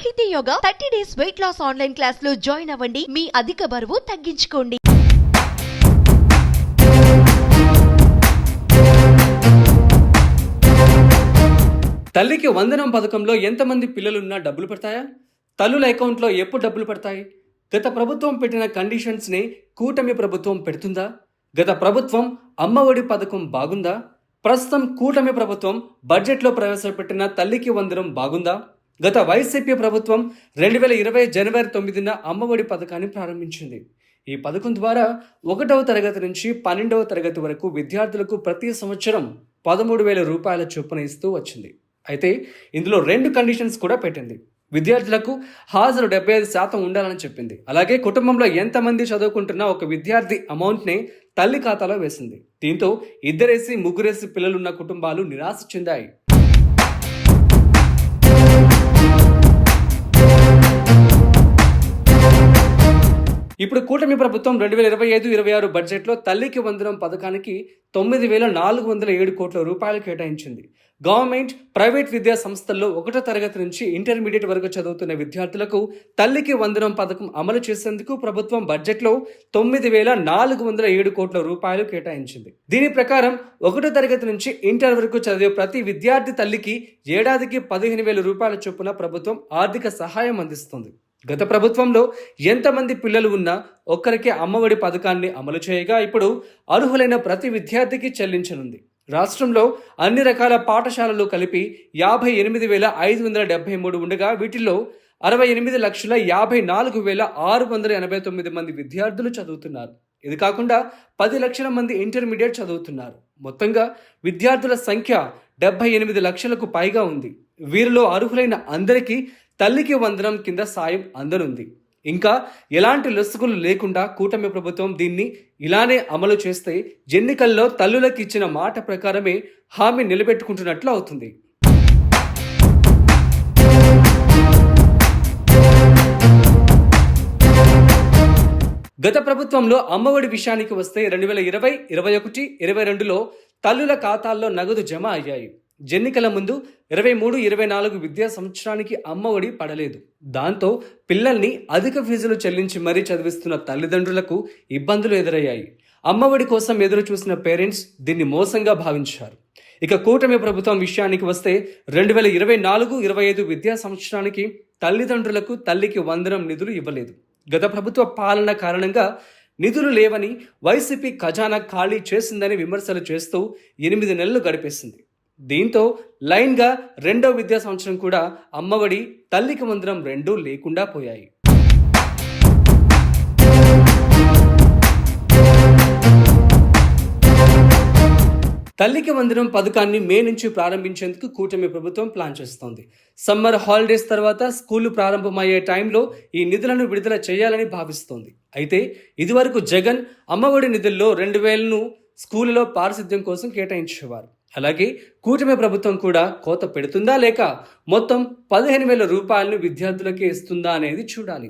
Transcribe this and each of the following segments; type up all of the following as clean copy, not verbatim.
సాహితీ yoga 30 days weight loss online class లో join అవ్వండి. మీ అధిక బరువు తగ్గించుకోండి. తల్లికి వందనం పథకంలో ఎంతమంది పిల్లలున్నా డబ్బులు పడతాయా? తల్లుల అకౌంట్లో ఎప్పుడు డబ్బులు పడతాయి? గత ప్రభుత్వం పెట్టిన కండిషన్స్ని కూటమి ప్రభుత్వం పెడుతుందా? గత ప్రభుత్వం అమ్మఒడి పథకం బాగుందా? ప్రస్తుతం కూటమి ప్రభుత్వం బడ్జెట్లో ప్రవేశపెట్టిన తల్లికి వందనం బాగుందా? గత వైసీపీ ప్రభుత్వం 2020 జనవరి 9న అమ్మఒడి పథకాన్ని ప్రారంభించింది. ఈ పథకం ద్వారా 1వ తరగతి నుంచి 12వ తరగతి వరకు విద్యార్థులకు ప్రతి సంవత్సరం 13,000 రూపాయల చొప్పున ఇస్తూ వచ్చింది. అయితే ఇందులో 2 కండిషన్స్ కూడా పెట్టింది. విద్యార్థులకు హాజరు 75% ఉండాలని చెప్పింది. అలాగే కుటుంబంలో ఎంతమంది చదువుకుంటున్నా ఒక విద్యార్థి అమౌంట్ని తల్లి ఖాతాలో వేసింది. దీంతో 2 3 పిల్లలున్న కుటుంబాలు నిరాశ చెందాయి. ఇప్పుడు కూటమి ప్రభుత్వం 2025-26 బడ్జెట్లో తల్లికి వందనం పథకానికి 9,407 కోట్ల రూపాయలు కేటాయించింది. గవర్నమెంట్, ప్రైవేట్ విద్యా సంస్థల్లో 1వ తరగతి నుంచి ఇంటర్మీడియట్ వరకు చదువుతున్న విద్యార్థులకు తల్లికి వందనం పథకం అమలు చేసేందుకు ప్రభుత్వం బడ్జెట్లో 9,407 కోట్ల రూపాయలు కేటాయించింది. దీని ప్రకారం 1వ తరగతి నుంచి ఇంటర్ వరకు చదివే ప్రతి విద్యార్థి తల్లికి ఏడాదికి 15,000 రూపాయల చొప్పున ప్రభుత్వం ఆర్థిక సహాయం అందిస్తుంది. గత ప్రభుత్వంలో ఎంతమంది పిల్లలు ఉన్నా ఒక్కరికే అమ్మఒడి పథకాన్ని అమలు చేయగా ఇప్పుడు అర్హులైన ప్రతి విద్యార్థికి చెల్లించనుంది. రాష్ట్రంలో అన్ని రకాల పాఠశాలలు కలిపి 58,573 ఉండగా వీటిల్లో 68,54,689 మంది విద్యార్థులు చదువుతున్నారు. ఇది కాకుండా 10 లక్షల మంది ఇంటర్మీడియట్ చదువుతున్నారు. మొత్తంగా విద్యార్థుల సంఖ్య 78 లక్షలకు పైగా ఉంది. వీరిలో అర్హులైన అందరికీ తల్లికి వందనం కింద సాయం అందనుంది. ఇంకా ఎలాంటి లొసుగులు లేకుండా కూటమి ప్రభుత్వం దీన్ని ఇలానే అమలు చేస్తే ఎన్నికల్లో తల్లులకు ఇచ్చిన మాట ప్రకారమే హామీ నిలబెట్టుకుంటున్నట్లు అవుతుంది. గత ప్రభుత్వంలో అమ్మఒడి విషయానికి వస్తే 2020, 21, 22లో తల్లుల ఖాతాల్లో నగదు జమ అయ్యాయి. ఎన్నికల ముందు 23, 24 విద్యా సంవత్సరానికి అమ్మఒడి పడలేదు. దాంతో పిల్లల్ని అధిక ఫీజులు చెల్లించి మరీ చదివిస్తున్న తల్లిదండ్రులకు ఇబ్బందులు ఎదురయ్యాయి. అమ్మఒడి కోసం ఎదురు చూసిన పేరెంట్స్ దీన్ని మోసంగా భావించారు. ఇక కూటమి ప్రభుత్వం విషయానికి వస్తే 2024-25 విద్యా సంవత్సరానికి తల్లిదండ్రులకు తల్లికి వందనం నిధులు ఇవ్వలేదు. గత ప్రభుత్వ పాలన కారణంగా నిధులు లేవని, వైసీపీ ఖజానా ఖాళీ చేసిందని విమర్శలు చేస్తూ 8 నెలలు గడిపేసింది. దీంతో లైన్గా 2వ విద్యా సంవత్సరం కూడా అమ్మఒడి, తల్లికి వందనం 2 లేకుండా పోయాయి. తల్లికి వందనం పథకాన్ని మే నుంచి ప్రారంభించేందుకు కూటమి ప్రభుత్వం ప్లాన్ చేస్తోంది. సమ్మర్ హాలిడేస్ తర్వాత స్కూళ్లు ప్రారంభమయ్యే టైంలో ఈ నిధులను విడుదల చేయాలని భావిస్తోంది. అయితే ఇదివరకు జగన్ అమ్మఒడి నిధుల్లో 2,000ను స్కూలులో పారిశుద్ధ్యం కోసం కేటాయించేవారు. అలాగే కూటమి ప్రభుత్వం కూడా కోత పెడుతుందా లేక మొత్తం 15,000 రూపాయలను విద్యార్థులకే ఇస్తుందా అనేది చూడాలి.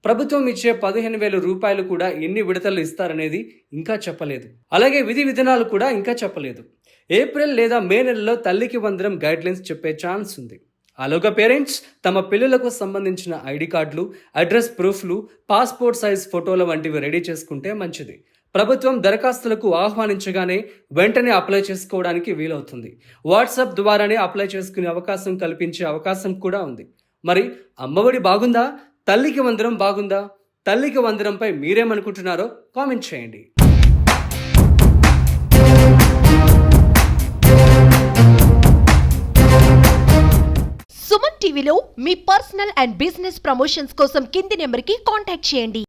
ప్రభుత్వం ఇచ్చే 15,000 రూపాయలు కూడా ఎన్ని విడతలు ఇస్తారనేది ఇంకా చెప్పలేదు. అలాగే విధి విధానాలు కూడా ఇంకా చెప్పలేదు. ఏప్రిల్ లేదా మే నెలలో తల్లికి వందనం గైడ్లైన్స్ చెప్పే ఛాన్స్ ఉంది. అలాగే పేరెంట్స్ తమ పిల్లలకు సంబంధించిన ఐడి కార్డులు, అడ్రస్ ప్రూఫ్లు, పాస్పోర్ట్ సైజ్ ఫోటోల వంటివి రెడీ చేసుకుంటే మంచిది. ప్రభుత్వం దరఖాస్తులకు ఆహ్వానించగానే వెంటనే అప్లై చేసుకోవడానికి వీలవుతుంది. వాట్సాప్ ద్వారానే అప్లై చేసుకునే అవకాశం కల్పించే అవకాశం కూడా ఉంది. మరి అమ్మఒడి బాగుందా? తల్లికి వందనం బాగుందా? తల్లికి వందనంపై మీరేమనుకుంటున్నారో కామెంట్ చేయండి. సుమన్ టీవీలో మీ పర్సనల్ అండ్ బిజినెస్ ప్రమోషన్స్ కోసం కింది నెంబర్కి కాంటాక్ట్ చేయండి.